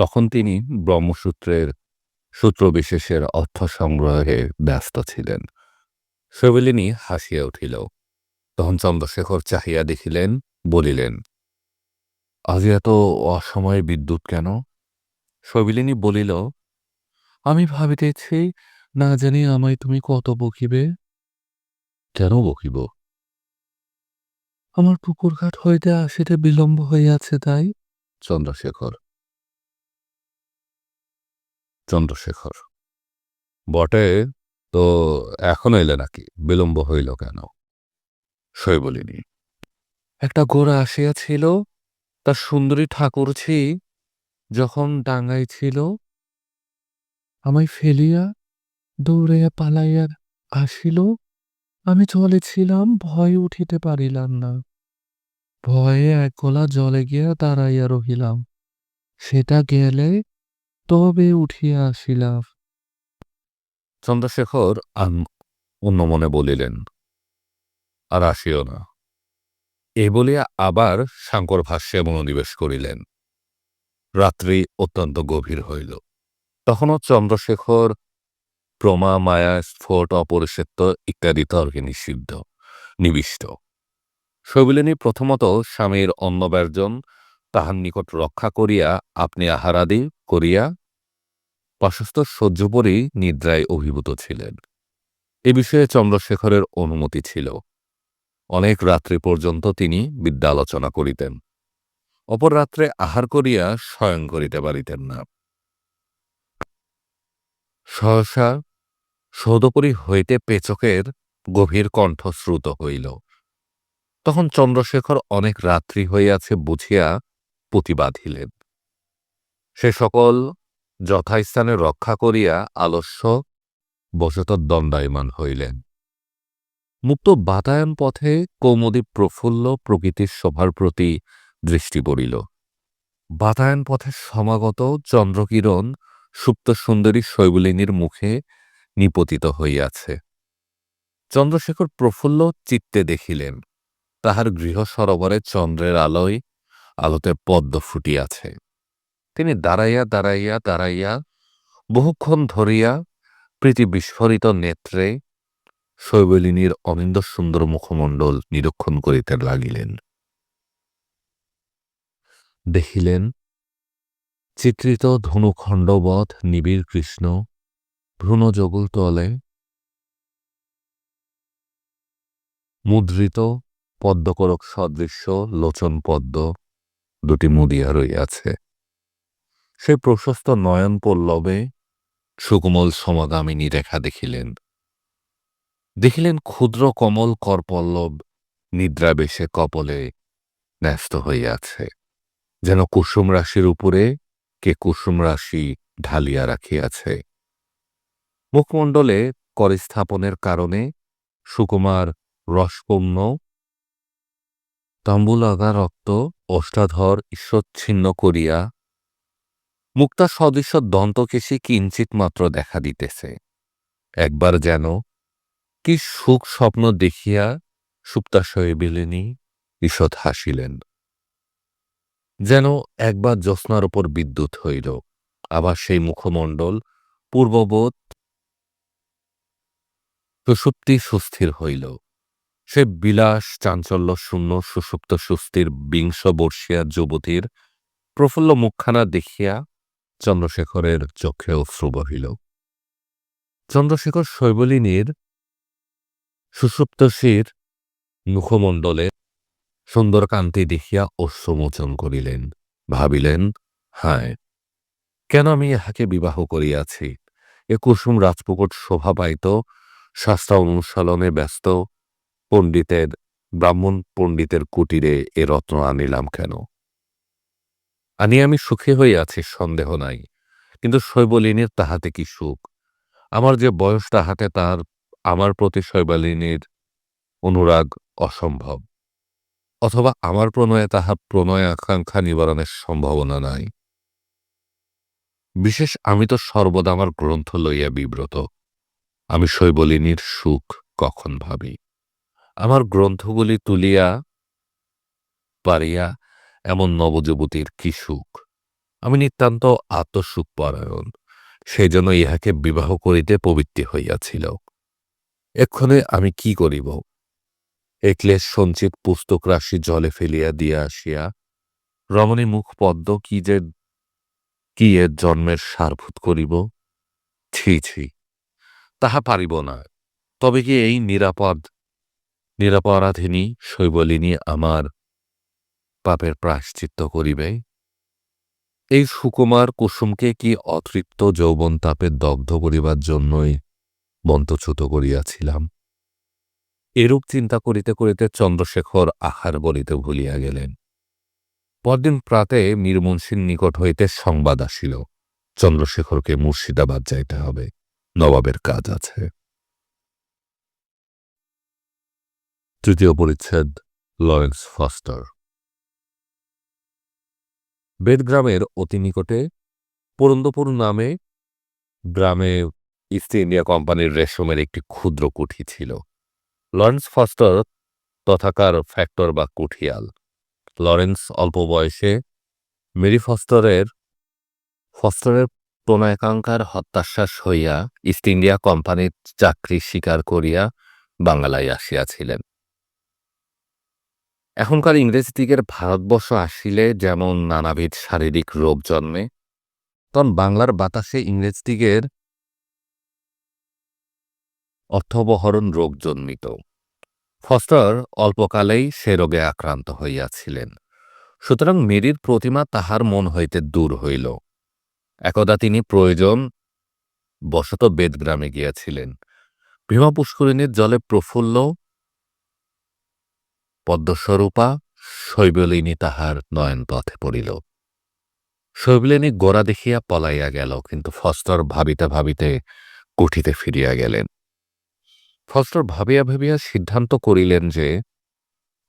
তখন তিনি ব্রহ্মসূত্রের সূত্রবিশেষের অর্থ সংগ্রহে ব্যস্ত ছিলেন। শৈবালিনী হাসিয়া উঠিল। তখন চন্দ্রশেখর চাহিয়া দেখিলেন, বলিলেন, আজ এত অসময়ে বিদ্যুৎ কেন? শৈবালিনী বলিল, আমি ভাবিতেছি, না জানি আমায় তুমি কত বকিবে। কেন বকিব? আমার পুকুরঘাট হইতে আসিতে বিলম্ব হইয়াছে তাই। চন্দ্রশেখর চন্দ্রশেখর বটে, তো এখন এলে নাকি? বিলম্ব হইল কেন? শৈবালিনী, একটা গোরা আসিয়াছিল, তার সুন্দরী ঠাকুরঝি যখন ডাঙায় ছিল, আমায় ফেলিয়া দৌড়াইয়া পালাইয়া আসিল। আমি জলে ছিলাম, ভয়ে উঠিতে পারিলাম না। ভয়ে এক গলা জলে গিয়া দাঁড়াইয়া রহিলাম। সেটা গেলে তবে উঠিয়া আসিলাম। চন্দ্রশেখর অন্যমনে বলিলেন, আর আসিও না। এই বলিয়া আবার সাঙ্কর ভাষ্যে মনোনিবেশ করিলেন। রাত্রি অত্যন্ত গভীর হইল। তখনও চন্দ্রশেখর প্রমা, মায়া, স্ফোট, অপরিষেত্য ইত্যাদি তর্কে নিবিষ্ট। শৈবালিনী প্রথমত স্বামীর অন্নব্যর্জন তাহার নিকট রক্ষা করিয়া আপনি আহারাদি করিয়া পাশস্থ সহ্যোপরি নিদ্রায় অভিভূত ছিলেন। এ বিষয়ে চন্দ্রশেখরের অনুমতি ছিল। অনেক রাত্রি পর্যন্ত তিনি বিদ্যা আলোচনা করিতেন। অপর রাত্রে আহার করিয়া শয়ন করিতে পারিতেন না। সহসা সৌদপরি হইতে পেচকের গভীর কণ্ঠ শ্রুত হইল। তখন চন্দ্রশেখর অনেক রাত্রি হইয়াছে বুঝিয়া পুঁতি বাঁধিলেন। সে সকল যথাস্থানে রক্ষা করিয়া আলস্য বশত দণ্ডায়মান হইলেন। মুক্ত বাতায়ন পথে কৌমুদী প্রফুল্ল প্রকৃতির শোভার প্রতি দৃষ্টি পড়িল। বাতায়ন পথে সমাগত চন্দ্রকিরণ সুপ্ত সুন্দরী শৈবালিনীর মুখে নিপতিত হইয়াছে। চন্দ্রশেখর প্রফুল্ল চিত্তে দেখিলেন, তাহার গৃহ সরোবরে চন্দ্রের আলোতে পদ্ম ফুটিয়াছে। তিনি দাঁড়াইয়া দাঁড়াইয়া দাঁড়াইয়া বহুক্ষণ ধরিয়া প্রীতি বিস্ফোরিত নেত্রে শৈবালিনীর অনিন্দ সুন্দর মুখমণ্ডল নিরীক্ষণ করিতে লাগিলেন। দেখিলেন, চিত্রিত ধনুখণ্ডবৎ নিবিড় কৃষ্ণ ভ্রূণযোগুল তলে মুদ্রিত পদ্মকরক সদৃশ্য লোচন পদ্ম দুটি মুদিয়া রইয়াছে। সে প্রশস্ত নয়ন পল্লবে সুকোমল সমগামিনী রেখা দেখিলেন। দেখিলেন ক্ষুদ্র কমল করপল্লব নিদ্রাবেশে কপলে ন্যস্ত হইয়াছে, যেন কুসুম রাশির উপরে কে কুসুম রাশি ঢালিয়া রাখিয়াছে। মুখমণ্ডলে করস্থাপনের কারণে সুকুমার রসপূর্ণ তাম্বুলাগা রক্ত ওষ্ঠাধর ঈশ্বচ্ছিন্ন করিয়া মুক্তা সদৃশ দন্তকেশী কিঞ্চিত মাত্র দেখা দিতেছে। একবার যেন কি সুখ স্বপ্ন দেখিয়া সুপ্তা শৈবালিনী ঈষৎ হাসিলেন। যেন একবার জ্যোৎস্নার উপর বিদ্যুৎ হইল, আবার সেই মুখমণ্ডল পূর্ববোধ সুষুপ্তি সুস্থির হইল। সে বিলাস চাঞ্চল্য শূন্য সুষুপ্ত সুস্থির বিংশ বর্ষিয়া যুবতীর প্রফুল্ল মুখখানা দেখিয়া চন্দ্রশেখরের চক্ষে অশ্রু বহিল। চন্দ্রশেখর শৈবালিনীর সুষুপ্তশীর মুখমণ্ডলে সুন্দর কান্তি দেখিয়া অশ্রুমোচন করিলেন। ভাবিলেন, হায়, কেন আমি ইহাকে বিবাহ করিয়াছি? এ কুসুম রাজপুকট শোভা পাইত শাস্ত্র অনুশীলনে ব্যস্ত ব্রাহ্মণ পণ্ডিতের কুটিরে এ রত্ন আনিলাম কেন? আনিয়া আমি সুখী হইয়াছি, সন্দেহ নাই, কিন্তু শৈবালিনীর তাহাতে কি সুখ? আমার যে বয়স, তাহাতে তার আমার প্রতি শৈবালিনীর অনুরাগ অসম্ভব, অথবা আমার প্রণয়ে তাহার প্রণয় আকাঙ্ক্ষা নিবারণের সম্ভাবনা নাই। বিশেষ আমি তো সর্বদা আমার গ্রন্থ লইয়া বিব্রত। আমি শৈবালিনীর সুখ কখন ভাবি? আমার গ্রন্থগুলি তুলিয়া পারিয়া এমন নবযুবতীর কি সুখ! আমি নিতান্ত আত্মসুখপরায়ণ, সেই জন্য ইহাকে বিবাহ করিতে প্রবৃত্তি হইয়াছিল। এক্ষণে আমি কি করিব? এ ক্লেশ সঞ্চিত পুস্তক রাশি জলে ফেলিয়া দিয়া আসিয়া রমণী মুখপদ্ম কি এর জন্মের সারভূত করিব? ছি ছি, তাহা পারিব না। তবে কি এই নিরাপরাধিনী শৈবলিনী আমার পাপের প্রায়শ্চিত্ত করিবে? এই সুকুমার কুসুমকে কি অতৃপ্ত যৌবন তাপে দগ্ধ করিবার জন্যই মন্ত্রচ্যুত করিয়াছিলাম? এরূপ চিন্তা করিতে করিতে চন্দ্রশেখর আহার বলিতে ভুলিয়া গেলেন। পরদিন প্রাতে মীর মুন্সির নিকট হইতে সংবাদ আসিল, চন্দ্রশেখরকে মুর্শিদাবাদ যাইতে হবে, নবাবের কাজ আছে। তৃতীয় পরিচ্ছেদ, লরেন্স ফস্টার। বেদগ্রামের অতি নিকটে পুরন্দপুর নামে গ্রামে ইস্ট ইন্ডিয়া কোম্পানির রেশমের একটি ক্ষুদ্র কুঠি ছিল। লরেন্স ফস্টার তথাকার ফ্যাক্টর বা কুঠিয়াল। লরেন্স অল্প বয়সে মেরি ফস্টারের প্রণয়াকাঙ্ক্ষার হত্যাশ্বাস হইয়া ইস্ট ইন্ডিয়া কোম্পানির চাকরি স্বীকার করিয়া বাংলায় আসিয়াছিলেন। এখনকার ইংরেজদিগের ভারতবর্ষ আসিলে যেমন নানাবিধ শারীরিক রোগ জন্মে, তখন বাংলার বাতাসে ইংরেজদিগের অর্থবহরণ রোগ জন্মিত। ফস্টার অল্পকালেই সে রোগে আক্রান্ত হইয়াছিলেন। সুতরাং মেরির প্রতিমা তাহার মন হইতে দূর হইল। একদা তিনি প্রয়োজন বশত বেদগ্রামে গিয়াছিলেন। ভীমা পুষ্করিণীর জলে প্রফুল্ল পদ্মস্বরূপা শৈবলিনী তাহার নয়ন পথে পড়িল। শৈবলিনী গোড়া দেখিয়া পলাইয়া গেল, কিন্তু ফস্টার ভাবিতে ভাবিতে কুঠিতে ফিরিয়া গেলেন। ফস্টার ভাবিয়া ভাবিয়া সিদ্ধান্ত করিলেন যে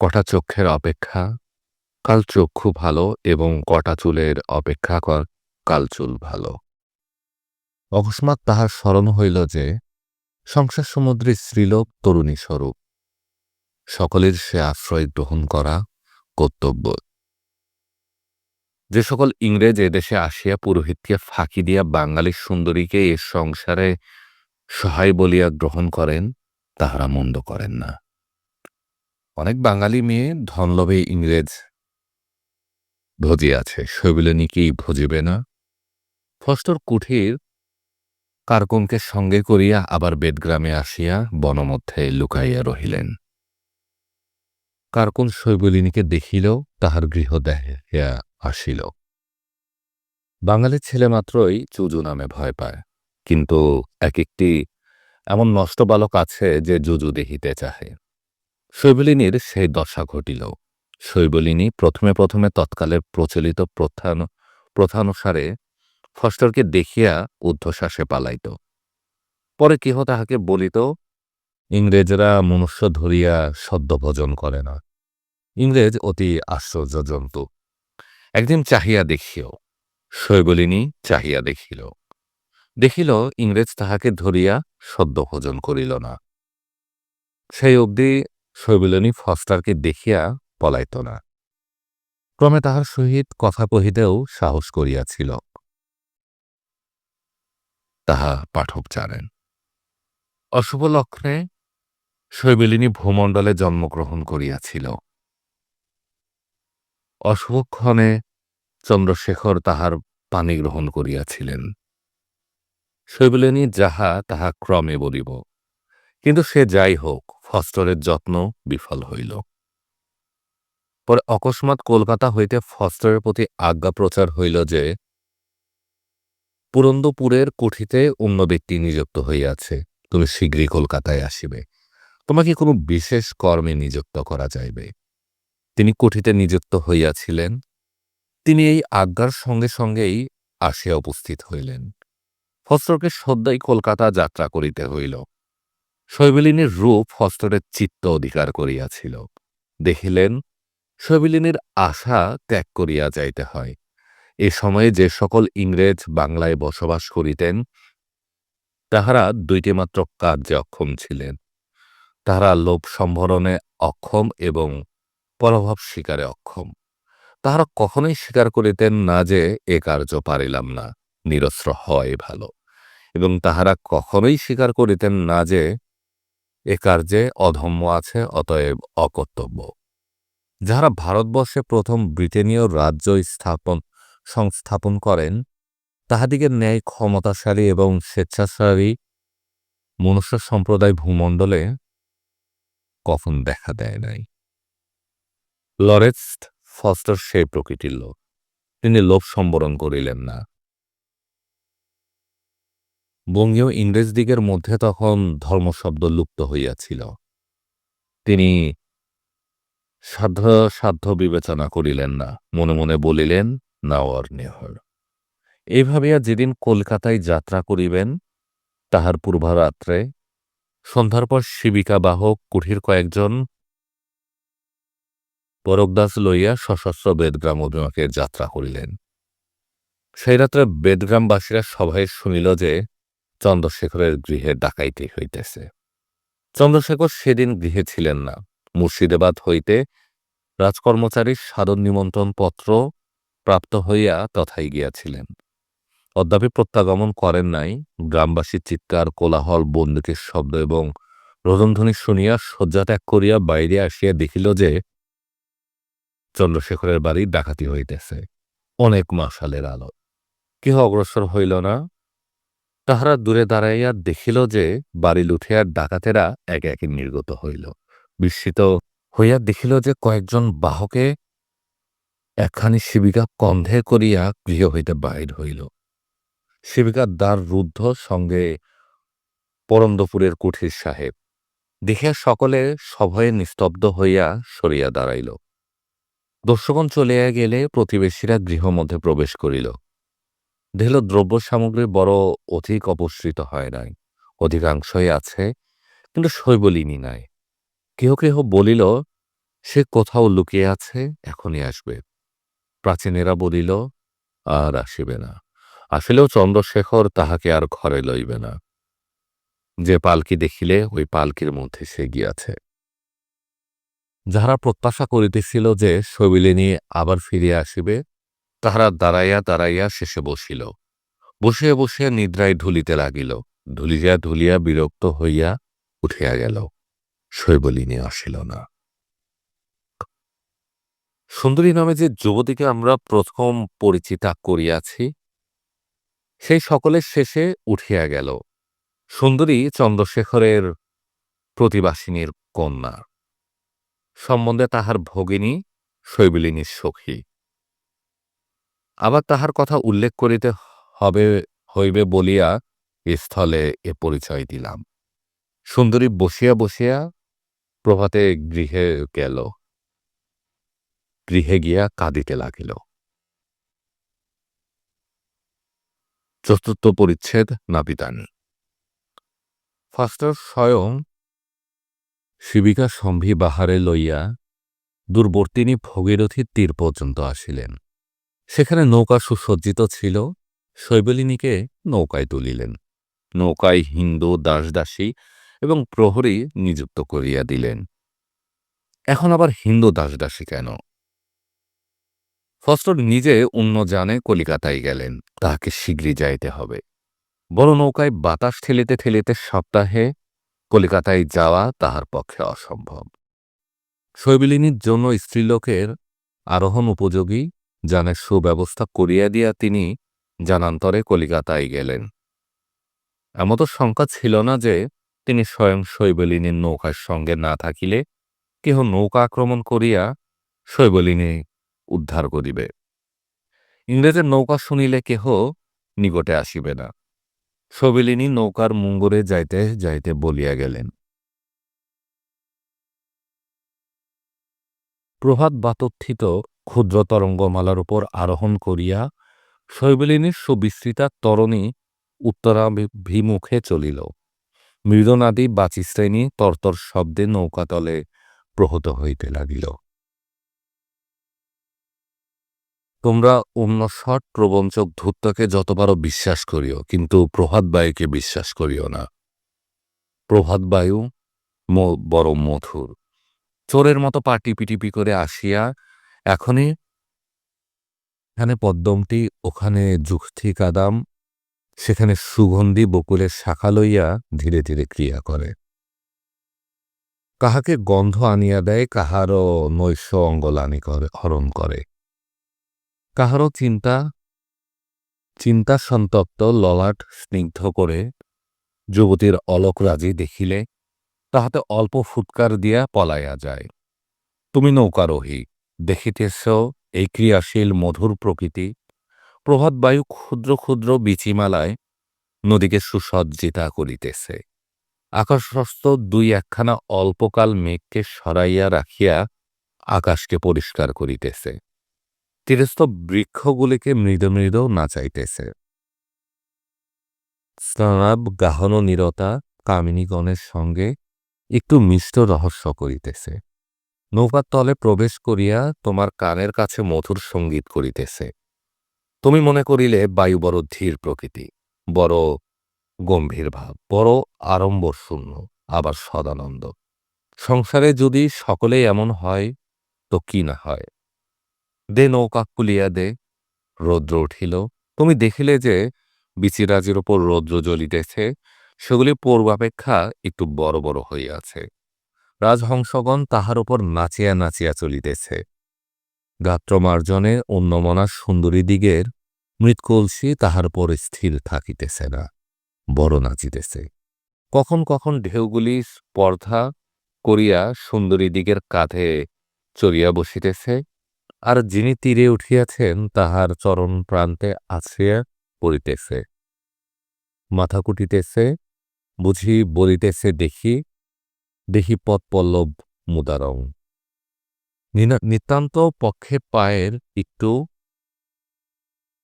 কটা চক্ষের অপেক্ষা কাল চক্ষু ভালো এবং কটা চুলের অপেক্ষা কাল চুল ভালো। অকস্মাৎ তাহার স্মরণ হইল যে সংসার সমুদ্রে স্ত্রীলোক তরুণী স্বরূপ, সকলের সে আশ্রয় গ্রহণ করা কর্তব্য। যে সকল ইংরেজ এদেশে আসিয়া পুরোহিতকে ফাঁকি দিয়া বাঙালি সুন্দরীকে এ সংসারে সহায় বলিয়া গ্রহণ করেন, তাহারা মন্দ করেন না। অনেক বাঙালি মেয়ে ধনলোভে ইংরেজ ভজিয়াছে, শৈবলিনীকেই ভজিবে না? ফস্টার কুঠির কারকুনকে সঙ্গে করিয়া আবার বেদগ্রামে আসিয়া বনমধ্যে লুকাইয়া রহিলেন। কারকুন শৈবলিনীকে দেখিল, তাহার গৃহ দেখিয়া আসিল। বাঙালির ছেলে মাত্রই চুজু নামে ভয় পায়, কিন্তু এক একটি এমন নষ্ট বালক আছে যে জুজু দেখিতে চাহে। শৈবলিনীর সেই দশা ঘটিল। শৈবলিনী প্রথমে প্রথমে তৎকালের প্রচলিত প্রথানুসারে ফস্টারকে দেখিয়া ঊর্ধ্বশ্বাসে পালাইত। পরে কেহ তাহাকে বলিত, ইংরেজরা মনুষ্য ধরিয়া সদ্যভোজন করে না। ইংরেজ অতি আশ্চর্য জন্তু। একদিন চাহিয়া দেখিও, শৈবলিনী চাহিয়া দেখিল ইংরেজ তাহাকে ধরিয়া সদ্যভোজন করিল না। সেই অবধি শৈবলিনী ফস্টারকে দেখিয়া পলাইত না। ক্রমে তাহার সহিত কথা কহিতেও সাহস করিয়াছিল। তাহা পাঠক জানেন। অশুভ লক্ষণে শৈবলিনী ভূমণ্ডলে জন্মগ্রহণ করিয়াছিল। অশুভক্ষণে চন্দ্রশেখর তাহার পানি গ্রহণ করিয়াছিলেন। শৈবলিনী যাহা তাহা ক্রমে বলিব, কিন্তু সে যাই হোক, ফস্টারের যত্ন বিফল হইল। পরে অকস্মাৎ কলকাতা হইতে ফস্টারের প্রতি আজ্ঞা প্রচার হইল যে পুরন্দপুরের কুঠিতে অন্য ব্যক্তি নিযুক্ত হইয়াছে, তুমি শীঘ্রই কলকাতায় আসিবে, তোমাকে কোনো বিশেষ কর্মে নিযুক্ত করা যাইবে। তিনি কুঠিতে নিযুক্ত হইয়াছিলেন। তিনি এই আজ্ঞার সঙ্গে সঙ্গেই আসিয়া উপস্থিত হইলেন। ফস্টারকে সদ্যই কলকাতা যাত্রা করিতে হইল। শৈবলিনীর রূপ ফস্টারের চিত্ত অধিকার করিয়াছিল। দেখিলেন শৈবলিনীর আশা ত্যাগ করিয়া যাইতে হয়। এ সময়ে যে সকল ইংরেজ বাংলায় বসবাস করিতেন, তাহারা দুইটি মাত্র কার্যে অক্ষম ছিলেন। তাহারা লোভ সম্ভরণে অক্ষম এবং পরভাব স্বীকারে অক্ষম। তাহারা কখনোই স্বীকার করিতেন না যে এ কার্য পারিলাম না, নিরস্ত্র হয় ভালো, এবং তাহারা কখনোই স্বীকার করিতেন না যে এ কার্যে অধর্ম আছে, অতএব অকর্তব্য। যাহারা ভারতবর্ষে প্রথম ব্রিটেনীয় রাজ্য সংস্থাপন করেন, তাহাদিগের ন্যায় ক্ষমতাশালী এবং স্বেচ্ছাচারী মনুষ্য সম্প্রদায় ভূমণ্ডলে কখন দেখা দেয় নাই। লরেন্স ফস্টার সেই প্রকৃতির লোক। তিনি লোভ সম্বরণ করিলেন না। বঙ্গীয় ইংরেজদিগের মধ্যে তখন ধর্মশব্দ লুপ্ত হইয়াছিল। তিনি সাধ্য বিবেচনা করিলেন না, মনে মনে বলিলেন, নাও অর নেভার। এই ভাবিয়া যেদিন কলকাতায় যাত্রা করিবেন, তাহার পূর্বরাত্রে সন্ধ্যার পর শিবিকা বাহক কুঠির কয়েকজন পরকদাস লইয়া সশস্ত্র বেদগ্রাম অভিমুখে যাত্রা করিলেন। সেই রাত্রে বেদগ্রামবাসীরা সবাই শুনিল যে চন্দ্রশেখরের গৃহে ডাকাইতি হইতেছে। চন্দ্রশেখর সেদিন গৃহে ছিলেন না। মুর্শিদাবাদ হইতে রাজকর্মচারীর সাদর নিমন্ত্রণ পত্র প্রাপ্ত হইয়া তথায় গিয়াছিলেন। অদ্যাপি প্রত্যাগমন করেন নাই। গ্রামবাসীর চিৎকার, কোলাহল, বন্দুকের শব্দ এবং রোদনধ্বনি শুনিয়া শয্যা ত্যাগ করিয়া বাইরে আসিয়া দেখিল যে চন্দ্রশেখরের বাড়ি ডাকাতি হইতেছে। অনেক মশালের আলো। কেহ অগ্রসর হইল না। তাহারা দূরে দাঁড়াইয়া দেখিল যে বাড়ি লুঠিয়া ডাকাতেরা একে একে নির্গত হইল। বিস্মিত হইয়া দেখিল যে কয়েকজন বাহকে একখানি শিবিকা কন্ধে করিয়া গৃহ হইতে বাহির হইল। শিবিকার দ্বার রুদ্ধ, সঙ্গে পরন্দপুরের কুঠির সাহেব। দেখিয়া সকলে সভয়ে নিস্তব্ধ হইয়া সরিয়া দাঁড়াইল। দস্যুগণ চলিয়া গেলে প্রতিবেশীরা গৃহমধ্যে প্রবেশ করিল। দেখিল দ্রব্য সামগ্রী বড় অধিক অপসৃত হয় নাই, অধিকাংশই আছে, কিন্তু শৈবলিনী নাই। কেহ কেহ বলিল সে কোথাও লুকিয়ে আছে, এখনই আসবে। প্রাচীনেরা বলিল আর আসিবে না, আসলেও চন্দ্রশেখর তাহাকে আর ঘরে লইবে না। যে পালকি দেখিলে ওই পালকির মধ্যে সে গিয়াছে। যাহারা প্রত্যাশা করিতেছিল যে শৈবলিনী আবার ফিরিয়া আসিবে, তাহারা দাঁড়াইয়া দাঁড়াইয়া শেষে বসিল। বসিয়া বসিয়া নিদ্রায় ঢুলিতে লাগিল। ঢুলিয়া ঢুলিয়া বিরক্ত হইয়া উঠিয়া গেল। শৈবলিনী আসিল না। সুন্দরী নামে যে যুবতীকে আমরা প্রথম পরিচিতা করিয়াছি, সেই সকলের শেষে উঠিয়া গেল। সুন্দরী চন্দ্রশেখরের প্রতিবাসিনীর কন্যা, সম্বন্ধে তাহার ভগিনী শৈবলিনীর সখী। আবার তাহার কথা উল্লেখ করিতে হইবে বলিয়া স্থলে এ পরিচয় দিলাম। সুন্দরী বসিয়া বসিয়া প্রভাতে গৃহে গেল। গৃহে গিয়া কাঁদিতে লাগিল। চতুর্থ পরিচ্ছেদ, নাপিতানী। ফাস্টার স্বয়ং শিবিকা সম্ভি বাহারে লইয়া দূরবর্তিনী ভগীরথীর তীর পর্যন্ত আসিলেন। সেখানে নৌকা সুসজ্জিত ছিল। শৈবলিনীকে নৌকায় তুলিলেন। নৌকায় হিন্দু দাসদাসী এবং প্রহরী নিযুক্ত করিয়া দিলেন। এখন আবার হিন্দু দাসদাসী কেন? ফস্টার নিজে অন্য যানে কলিকাতায় গেলেন। তাহাকে শীঘ্রই যাইতে হবে। বড় নৌকায় বাতাস ঠেলিতে ঠেলিতে সপ্তাহে কলিকাতায় যাওয়া তাহার পক্ষে অসম্ভব। শৈবলিনীর জন্য স্ত্রীলোকের আরোহণ উপযোগী যানের সুব্যবস্থা করিয়া দিয়া তিনি জানান্তরে কলিকাতায় গেলেন। এমতো শঙ্কা ছিল না যে তিনি স্বয়ং শৈবলিনীর নৌকার সঙ্গে না থাকিলে কেহ নৌকা আক্রমণ করিয়া শৈবলিনী উদ্ধার করিবে। ইংরেজের নৌকা শুনিলে কেহ নিকটে আসিবে না। শৈবলিনী নৌকার মুঙ্গরে যাইতে যাইতে বলিয়া গেলেন। প্রভাত বাতোত্থিত ক্ষুদ্র তরঙ্গমালার উপর আরোহণ করিয়া শৈবলিনীর সুবিস্তৃতা তরণী উত্তরাভিমুখে চলিল। মৃদনাদী বাচিশ্রেণী তরতর শব্দে নৌকাতলে প্রহত হইতে লাগিল। তোমরা অন্যস্বট প্রবঞ্চক ধূর্তকে যতবারও বিশ্বাস করিও, কিন্তু প্রভাতবায়ুকে বিশ্বাস করিও না। প্রভাতবায়ু বড় মধুর। চোরের মতো পা টিপি টিপি করে আসিয়া এখনই এখানে পদ্মমটি, ওখানে যুক্তি কাদাম, সেখানে সুগন্ধি বকুলের শাখা লইয়া ধীরে ধীরে ক্রিয়া করে। কাহাকে গন্ধ আনিয়া দেয়, কাহারও নৈশ অঙ্গলানি হরণ করে। কাহারও চিন্তা সন্তপ্ত ললাট স্নিগ্ধ করে যুবতীর অলকরাজি দেখিলে তাহাতে অল্প ফুৎকার দিয়া পলাইয়া যায়। তুমি নৌকারোহী, দেখিতেছ এই ক্রিয়াশীল মধুর প্রকৃতি। প্রভাত বায়ু ক্ষুদ্র ক্ষুদ্র বীচিমালায় নদীকে সুসজ্জিতা করিতেছে। আকাশস্থ দুই একখানা অল্পকাল মেঘকে সরাইয়া রাখিয়া আকাশকে পরিষ্কার করিতেছে। তীরস্থ বৃক্ষগুলিকে মৃদু মৃদু নাচাইতেছে। স্নানাব গাহন নীরতা কামিনীগণের সঙ্গে একটু মিষ্ট রহস্য করিতেছে। নৌকার তলে প্রবেশ করিয়া তোমার কানের কাছে মধুর সঙ্গীত করিতেছে। তুমি মনে করিলে বায়ু বড় ধীর প্রকৃতি, বড় গম্ভীর ভাব, বড় আড়ম্বর শূন্য, আবার সদানন্দ। সংসারে যদি সকলেই এমন হয় তো কি না হয়। দে নৌকা খুলিয়া দে। রৌদ্র উঠিল। তুমি দেখিলে যে বিচিরাজের ওপর রৌদ্র জ্বলিতেছে, সেগুলি পূর্বাপেক্ষা একটু বড় বড় হইয়াছে। রাজহংসগণ তাহার উপর নাচিয়া নাচিয়া চলিতেছে। গাত্রমার্জনে অন্যমনা সুন্দরীদিগের মৃৎকলসি তাহার উপর স্থির থাকিতেছে না, বড় নাচিতেছে। কখন কখন ঢেউগুলি স্পর্ধা করিয়া সুন্দরীদিগের কাঁধে চড়িয়া বসিতেছে, আর যিনি তীরে উঠিয়াছেন তাহার চরণ প্রান্তে আছড়িয়া পড়িতেছে। মাথা কুটিতেছে, বুঝি বলিতেছে দেখি দেখি পদপল্লব মুদারং। নিতান্ত পক্ষে পায়ের একটু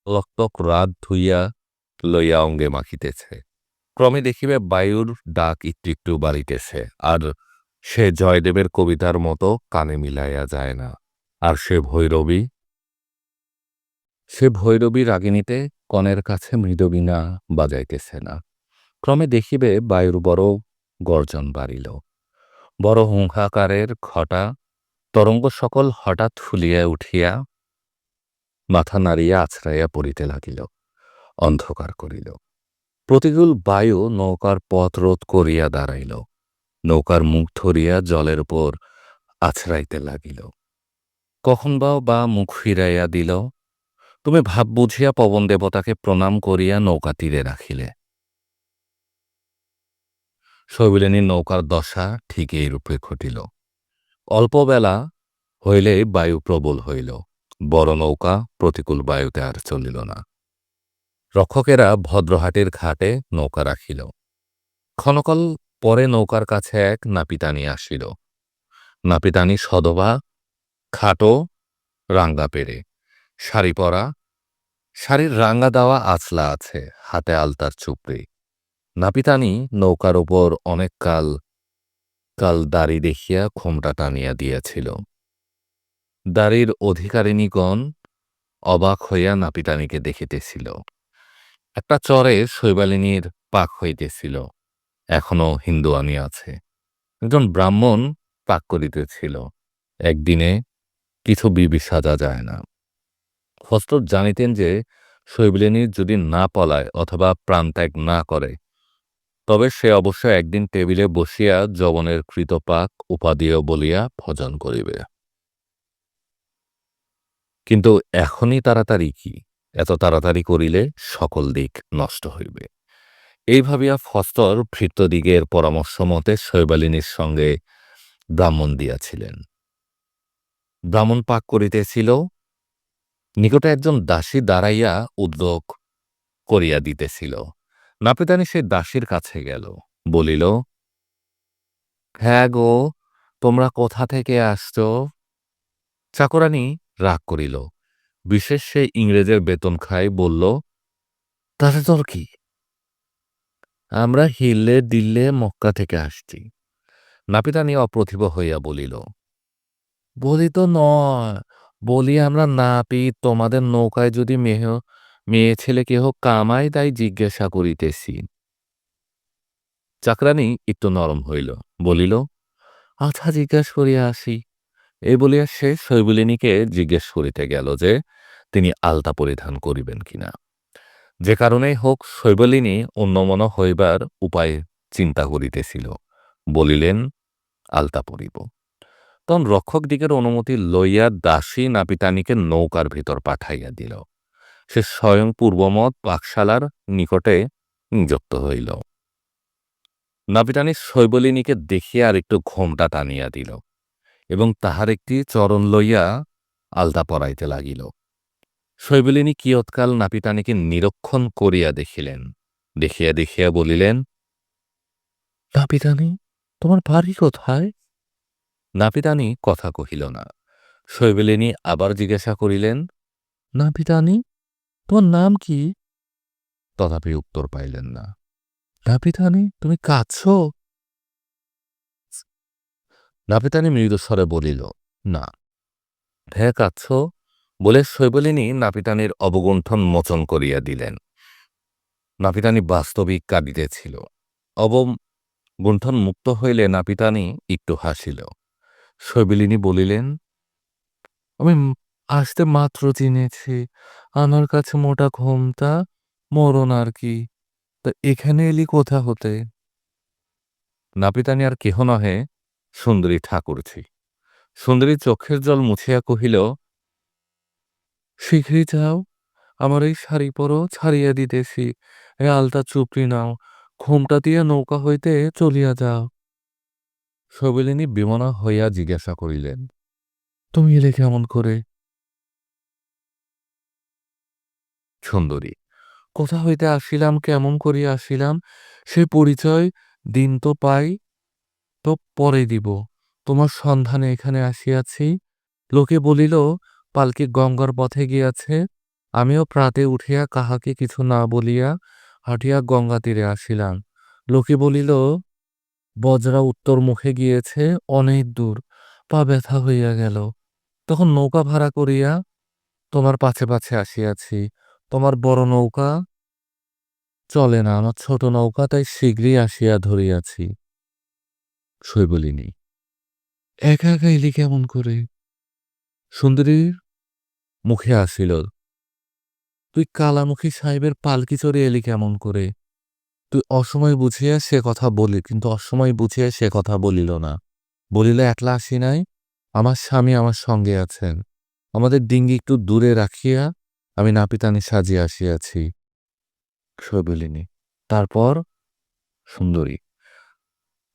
লকটক রাত ধুইয়া লইয়া অঙ্গে মাখিতেছে। ক্রমে দেখিবে বায়ুর ডাক একটু একটু বাড়িতেছে, আর সে জয়দেবের কবিতার মতো কানে মিলাইয়া যায় না। আর সে ভৈরবী রাগিণীতে কনের কাছে মৃদবীণা বাজাইতেছে না। ক্রমে দেখিবে বায়ুর বড় গর্জন বাড়িল, বড় হুঙ্কারের ঘটা তরঙ্গ সকল হঠাৎ ফুলিয়া উঠিয়া মাথা নাড়িয়া আছড়াইয়া পড়িতে লাগিল, অন্ধকার করিল। প্রতিকূল বায়ু নৌকার পথ রোধ করিয়া দাঁড়াইল, নৌকার মুখ ধরিয়া জলের উপর আছড়াইতে লাগিল। কখন বা মুখ ফিরাইয়া দিল। তুমি ভাব বুঝিয়া পবন দেবতাকে প্রণাম করিয়া নৌকা তীরে রাখিলে। শৈবিলিনীর নৌকার দশা ঠিক এইরূপে ঘটিল। অল্পবেলা হইলে বায়ু প্রবল হইল, বড় নৌকা প্রতিকূল বায়ুতে আর চলিল না। রক্ষকেরা ভদ্রহাটের ঘাটে নৌকা রাখিল। ক্ষণকাল পরে নৌকার কাছে এক নাপিতানি আসিল। নাপিতানি সধবা, খাটো, রাঙ্গা পেরে, শাড়ি পরা, শাড়ির রাঙ্গা দেওয়া আঁচলা আছে, হাতে আলতার চুপড়ি। নাপিতানি নৌকার ওপর অনেক কাল দাড়ি দেখিয়া খোমটা টানিয়া দিয়াছিল। দাড়ির অধিকারিণীগণ অবাক হইয়া নাপিতানিকে দেখিতেছিল। একটা চরে শৈবালিনীর পাক হইতেছিল, এখনো হিন্দুয়ানি আছে। একজন ব্রাহ্মণ পাক করিতেছিল। একদিনে কিছু বিবি সাজা যায় না। ফস্তর জানিতেন যে শৈবালিনীর যদি না পলায় অথবা প্রাণত্যাগ না করে, তবে সে অবশ্য একদিন টেবিলে বসিয়া যবনের কৃতপাক উপাদেয় বলিয়া ভজন করিবে। কিন্তু এখনই তাড়াতাড়ি কি? এত তাড়াতাড়ি করিলে সকল দিক নষ্ট হইবে। এই ভাবিয়া ফস্তর ভৃত্যদিগের পরামর্শ মতে শৈবালিনীর সঙ্গে ব্রাহ্মণ দিয়াছিলেন। ব্রাহ্মণ পাক করিতেছিল, নিকটে একজন দাসী দাঁড়াইয়া উদ্যোগ করিয়া দিতেছিল। নাপিতানি সে দাসীর কাছে গেল, বলিল, হ্যাঁ গো, তোমরা কোথা থেকে আসছ? চাকরানী রাগ করিল, বিশেষ সে ইংরেজের বেতন খায়, বলল, তাতে তোর কি? আমরা হিল্লে দিল্লে মক্কা থেকে আসছি। নাপিতানি অপ্রতিভ হইয়া বলিল, বলি তো নয়, বলি আমরা নাপিত, তোমাদের নৌকায় যদি মেয়ে ছেলে কেহ কামায় তাই জিজ্ঞাসা করিতেছি। চাকরানী একটু নরম হইল, বলিল, আচ্ছা জিজ্ঞাসা করিয়া আসি। এই বলিয়া সে শৈবালিনীকে জিজ্ঞেস করিতে গেল যে তিনি আলতা পরিধান করিবেন কিনা। যে কারণেই হোক শৈবলিনী অন্যমন হইবার উপায় চিন্তা করিতেছিল। বলিলেন, আলতা পরিব। তখন রক্ষকদিগের অনুমতি লইয়া দাসী নাপিতানীকে নৌকার ভিতর পাঠাইয়া দিল। সে স্বয়ং পূর্বমত পাকশালার নিকটে নিযুক্ত হইল। নাপিতানী শৈবলিনীকে দেখিয়া আর একটু ঘোমটা টানিয়া দিল এবং তাহার একটি চরণ লইয়া আলতা পরাইতে লাগিল। শৈবলিনী কিয়ৎকাল নাপিতানীকে নিরীক্ষণ করিয়া দেখিলেন। দেখিয়া দেখিয়া বলিলেন, নাপিতানী, তোমার বাড়ি কোথায়? নাপিতানী কথা কহিল না। শৈবলিনী আবার জিজ্ঞাসা করিলেন, নাপিতানী, তোমার নাম কি? তথাপি উত্তর পাইলেন না। নাপিতানী, তুমি কাঁদছ? নাপিতানী মৃদুস্বরে বলিল, না। হ্যাঁ, কাঁদছ? বলে শৈবলিনী নাপিতানীর অবগুণ্ঠন মোচন করিয়া দিলেন। নাপিতানী বাস্তবিক কাঁদিতেছিল। অবগুণ্ঠন মুক্ত হইলে নাপিতানী একটু হাসিল। শৈবলিনী বলিলেন, আমি আসতে মাত্র চিনেছি, আমার কাছে মোটা ঘোমটা, মরণ আর কি। তা এখানে এলি কোথা হতে? নাপিতানী আর কেহ নহে, সুন্দরী ঠাকুরছি। সুন্দরী চোখের জল মুছিয়া কহিল, শীঘ্রই যাও, আমার এই শাড়ি পরো, ছাড়িয়া দিতেছি। এ আলতা চুপড়ি নাও, ঘোমটা দিয়া নৌকা হইতে চলিয়া যাও। শৈবলিনী বিমনা হইয়া জিজ্ঞাসা করিলেন, তুমি এলে কেমন করে? সুন্দরী, কোথা হইতে আসিলাম, কেমন করিয়া আসিলাম, সে পরিচয় দিন তো পাই, তো পরে দিব। তোমার সন্ধানে এখানে আসিয়াছি। লোকে বলিল, পালকি গঙ্গার পথে গিয়াছে। আমিও প্রাতে উঠিয়া কাহাকে কিছু না বলিয়া হাঁটিয়া গঙ্গা তীরে আসিলাম। লোকে বলিল, বজরা উত্তর মুখে গিয়েছে, অনেক দূর, পা ব্যথা হইয়া গেল। তখন নৌকা ভাড়া করিয়া তোমার পাছে পাছে আসিয়াছি। তোমার বড় নৌকা চলে না, আমার ছোট নৌকা, তাই শীঘ্রই আসিয়া ধরিয়াছি। শৈবলিনী, একা একা এলি কেমন করে? সুন্দরীর মুখে আসিল, তুই কালামুখী সাহেবের পালকি চড়ে এলি কেমন করে? তুই অসময় বুঝিয়া সে কথা বলি, কিন্তু অসময় বুঝিয়া সে কথা বলিল না। বলিল, একলা আসি নাই, আমার স্বামী আমার সঙ্গে আছেন। আমাদের ডিঙ্গি একটু দূরে রাখিয়া আমি নাপিতানি সাজিয়া আসিয়াছি। শৈবলিনী, তারপর? সুন্দরী,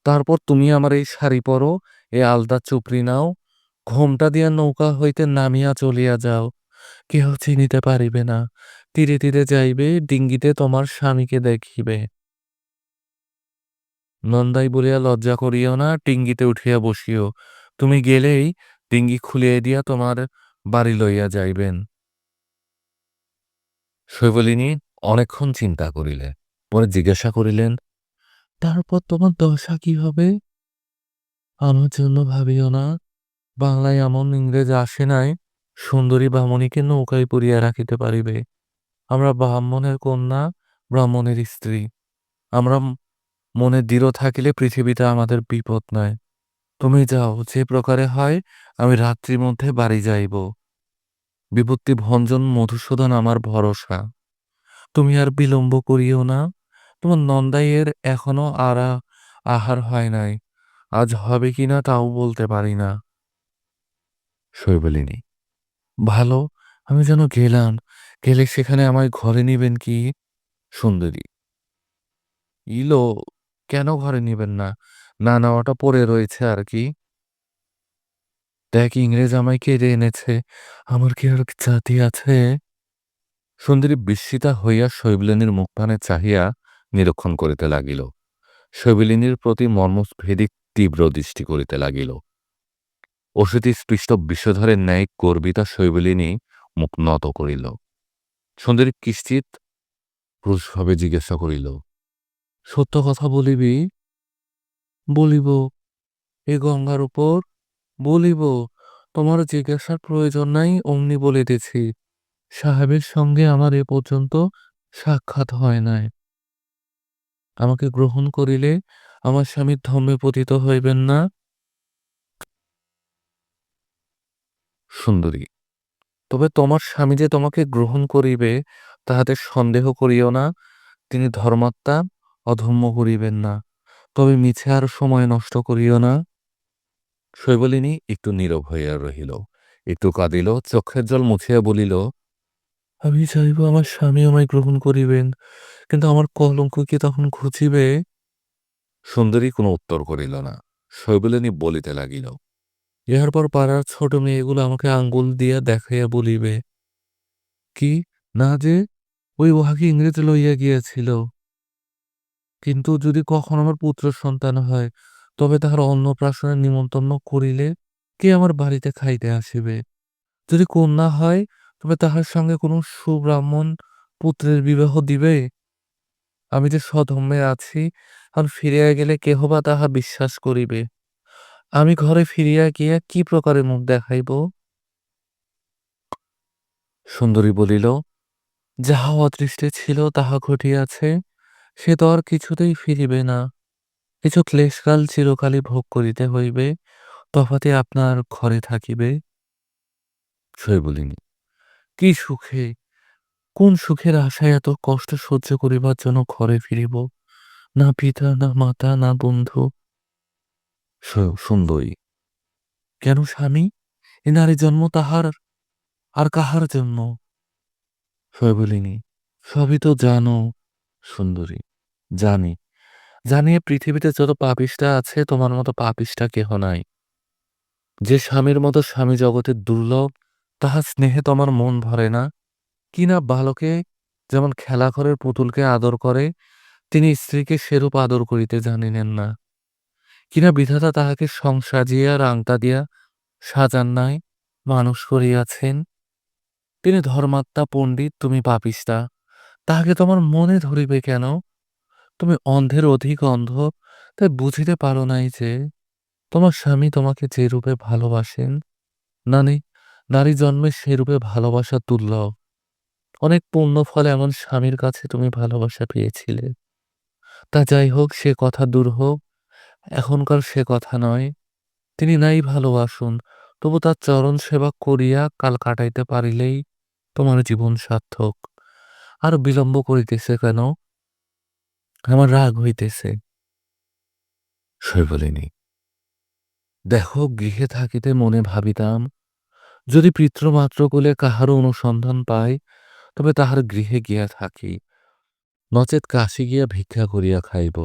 তারপর তুমি আমার এই শাড়ি পরো, এ আলতা চুপড়ি নাও, ঘোমটা দিয়া নৌকা হইতে নামিয়া চলিয়া যাও। কেহ চিনিতে পারিবে না। তীরে তীরে যাইবে, ডিঙ্গিতে তোমার স্বামীকে দেখিবে। নন্দাই বলিয়া লজ্জা করিও না, ডিঙ্গিতে উঠিয়া বসিও। তুমি গেলেই ডিঙ্গি খুলিয়া দিয়া তোমার বাড়ি লইয়া যাইবেন। শৈবলিনী অনেকক্ষণ চিন্তা করিলে, পরে জিজ্ঞাসা করিলেন, তারপর তোমার দশা কি হবে? আমার জন্য ভাবিও না। বাংলায় এমন ইংরেজ আসে নাই, সুন্দরী বামনীকে নৌকায় পুরিয়া রাখিতে পারিবে। আমরা ব্রাহ্মণের কন্যা, ব্রাহ্মণের স্ত্রী। আমরা মনে দৃঢ় থাকিলে পৃথিবীতে আমাদের বিপদ নাই। তুমি যাও, যে প্রকারে হয় আমি রাত্রির মধ্যে বাড়ি যাইব। বিপত্তি ভঞ্জন মধুসূদন আমার ভরসা। তুমি আর বিলম্ব করিও না। তোমার নন্দাইয়ের এখনো আহার হয় নাই। আজ হবে কিনা তাও বলতে পারি না। শৈবলিনী, ভালো, আমি যেন গেলাম, গেলে সেখানে আমায় ঘরে নিবেন কি? সুন্দরী, ইলো, কেন ঘরে নিবেন না? না নেওয়াটা পড়ে রয়েছে আর কি। দেখ, ইংরেজ আমায় কেড়ে এনেছে, আমার কি আর জাতি আছে? সুন্দরী বিস্মিতা হইয়া শৈবলিনীর মুখপানে চাহিয়া নিরীক্ষণ করিতে লাগিল। শৈবলিনীর প্রতি মর্মভেদী তীব্র দৃষ্টি করিতে লাগিল। অসিতি স্পৃষ্ট বিষধরের ন্যায় গর্বিতা শৈবলিনী মুখ নত করিল। সুন্দরী কিশ্চিৎ ক্রুশভাবে জিজ্ঞাসা করিল, সত্য কথা বলিবি? বলিব, এ গঙ্গার উপর বলিব। তোমার জিজ্ঞাসার প্রয়োজন নাই, অমনি বলিতেছি। সাহেবের সঙ্গে আমার এ পর্যন্ত সাক্ষাৎ হয় নাই। আমাকে গ্রহণ করিলে আমার স্বামীর ধর্মে পতিত হইবেন না। সুন্দরী, তবে তোমার স্বামী যে তোমাকে গ্রহণ করিবে তাহাতে সন্দেহ করিও না। তিনি ধর্মাত্মা, অধর্ম করিবেন না। তবে মিছে আর সময় নষ্ট করিও না। শৈবলিনী একটু নীরব হইয়া রহিল, একটু কাঁদিল, চক্ষের জল মুছিয়া বলিল, আমি চাইব আমার স্বামী আমায় গ্রহণ করিবেন, কিন্তু আমার কলঙ্ক কি তখন ঘুচিবে? সুন্দরী কোনো উত্তর করিল না। শৈবলিনী বলিতে লাগিল, ইহার পর পাড়ার ছোট মেয়েগুলো আমাকে আঙ্গুল দিয়া দেখাইয়া বলিবে, কি না যে ওই উহাকে ইংরেজ লইয়া গিয়াছিল। কিন্তু যদি কখন আমার পুত্র সন্তান হয়, তবে তাহার অন্নপ্রাশনের নিমন্ত্রণ করিলে কে আমার বাড়িতে খাইতে আসিবে? যদি কন্যা হয়, তবে তাহার সঙ্গে কোনো সুব্রাহ্মণ পুত্রের বিবাহ দিবে? আমি যে সধর্মে আছি, আর ফিরিয়া গেলে কেহ বা তাহা বিশ্বাস করিবে? আমি ঘরে ফিরিয়া গিয়া কি প্রকারে মুখ দেখাইব? সুন্দরী বলিল, যাহা অদৃষ্টে ছিল তাহা ঘটিয়াছে, সে তো আর কিছুতেই ফিরিবে না। কিছু ক্লেশকাল চিরকালই ভোগ করিতে হইবে, তফাতে আপনার ঘরে থাকিবে। শৈবলিনী, কি সুখে, কোন সুখের আশায় এত কষ্ট সহ্য করিবার জন্য ঘরে ফিরিব? না পিতা, না মাতা, না বন্ধু। সুন্দরী, কেন স্বামী? এ নারী জন্ম তাহার আর কাহার জন্য? শৈবলিনী, সবই তো জানো। সুন্দরী, জানি, জানি এ পৃথিবীতে যত পাপিষ্ঠা আছে তোমার মতো পাপিষ্ঠা কেহ নাই। যে স্বামীর মতো স্বামী জগতের দুর্লভ, তাহার স্নেহে তোমার মন ভরে না। কিনা বালকে যেমন খেলাঘরের পুতুলকে আদর করে, তিনি স্ত্রীকে সেরূপ আদর করিতে জানিলেন না। কিনা বিধাতা তাহাকে সংসাজিয়া রাংতা দিয়া সাজান নাই, মানুষ করিয়াছেন। তিনি ধর্মাত্মা পণ্ডিত, তুমি পাপিষ্ঠা। তাহাকে তোমার মনে ধরিবে কেন? তুমি অন্ধের অধিক অন্ধ, তাই বুঝিতে পারো নাই যে তোমার স্বামী তোমাকে যে রূপে ভালোবাসেন। নারী নারী জন্মে সেরূপে ভালোবাসা দুর্লভ। অনেক পুণ্য ফলে এমন স্বামীর কাছে তুমি ভালোবাসা পেয়েছিলে। তা যাই হোক, সে কথা দূর হোক, এখনকার সে কথা নয়। তিনি নাই ভালোবাসুন, তবু তার চরণ সেবা করিয়া কাল কাটাইতে পারিলেই তোমার জীবন সার্থক। আর বিলম্ব করিতেছে কেন? আমার রাগ হইতেছে। শৈবলিনী, দেখো, গৃহে থাকিতে মনে ভাবিতাম, যদি পিতৃমাতৃকুলে কাহারও অনুসন্ধান পাই, তবে তাহার গৃহে গিয়া থাকি, নচেৎ কাশী গিয়া ভিক্ষা করিয়া খাইব,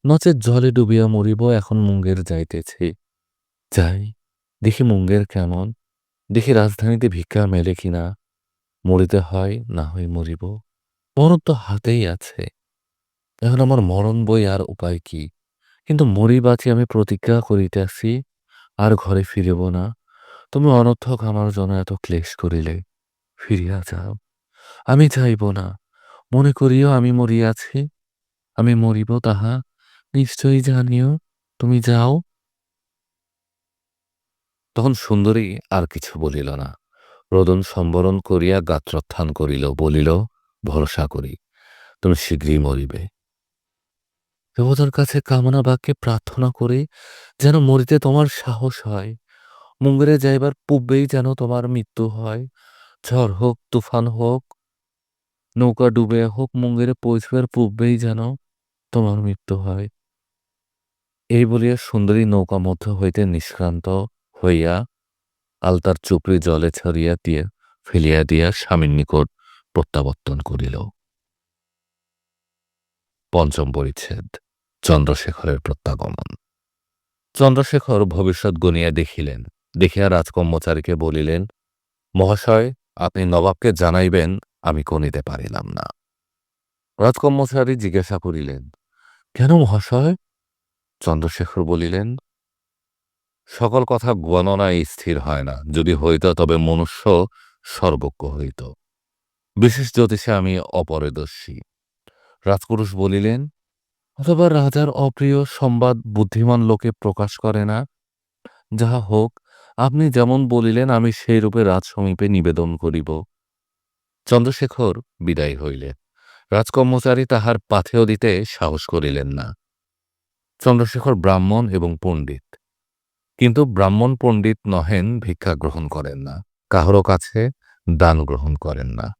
নচেৎ জলে ডুবিয়া মরিব। এখন মুঙ্গের যাইতেছি, যাই, দেখি মুঙ্গের কেমন, দেখি রাজধানীতে ভিক্ষা মেলে কিনা। মরিতে হয়, না হয় মরিব, মরণ তো হাতেই আছে। এখন আমার মরণ বই, আর উপায় কি? কিন্তু মরি বাঁচি আমি প্রতিজ্ঞা করিতেছি, আর ঘরে ফিরিব না। তুমি অনর্থক আমার জন্য এত ক্লেশ করিলে, ফিরিয়া যাও। আমি যাইব না। মনে করিও আমি মরিয়াছি, আমি মরিব তাহা নিশ্চয়ই জানিও। তুমি যাও। তখন সুন্দরী আর কিছু বলিল না। রোদন সম্বরণ করিয়া গাত্রোত্থান করিল, বলিল, ভরসা করি তুমি শীঘ্রই মরিবে। দেবতার কাছে কামনা বাক্যে প্রার্থনা করি, যেন মরিতে তোমার সাহস হয়। মুঙ্গেরে যাইবার পূর্বেই যেন তোমার মৃত্যু হয়। ঝড় হোক, তুফান হোক, নৌকা ডুবে হোক, মুঙ্গেরে পৌঁছবার পূর্বেই যেন তোমার মৃত্যু হয়। এই বলিয়া সুন্দরী নৌকা মধ্য হইতে নিষ্ক্রান্ত হইয়া আলতার চুপড়ি জলে ছড়িয়া দিয়ে ফেলিয়া দিয়া স্বামীর নিকট প্রত্যাবর্তন করিল। পঞ্চম পরিচ্ছেদ। চন্দ্রশেখরের প্রত্যাগমন। চন্দ্রশেখর ভবিষ্যৎ গণিয়া দেখিলেন, দেখিয়া রাজকর্মচারীকে বলিলেন, মহাশয়, আপনি নবাবকে জানাইবেন আমি কনিতে পারিলাম না। রাজকর্মচারী জিজ্ঞাসা করিলেন, কেন মহাশয়? চন্দ্রশেখর বলিলেন, সকল কথা গণনায় স্থির হয় না, যদি হইত তবে মনুষ্য সর্বজ্ঞ হইত। বিশেষ জ্যোতিষে আমি অপরিদর্শী। রাজপুরুষ বলিলেন, অথবা রাজার অপ্রিয় সংবাদ বুদ্ধিমান লোকে প্রকাশ করে না। যাহা হোক, আপনি যেমন বলিলেন আমি সেই রূপে রাজসমীপে নিবেদন করিব। চন্দ্রশেখর বিদায় হইলেন। রাজকর্মচারী তাহার পাথেয় দিতে সাহস করিলেন না। চন্দ্রশেখর ব্রাহ্মণ এবং পণ্ডিত, কিন্তু ব্রাহ্মণ পণ্ডিত নহেন, ভিক্ষা গ্রহণ করেন না, কাহারও কাছে দান গ্রহণ করেন না।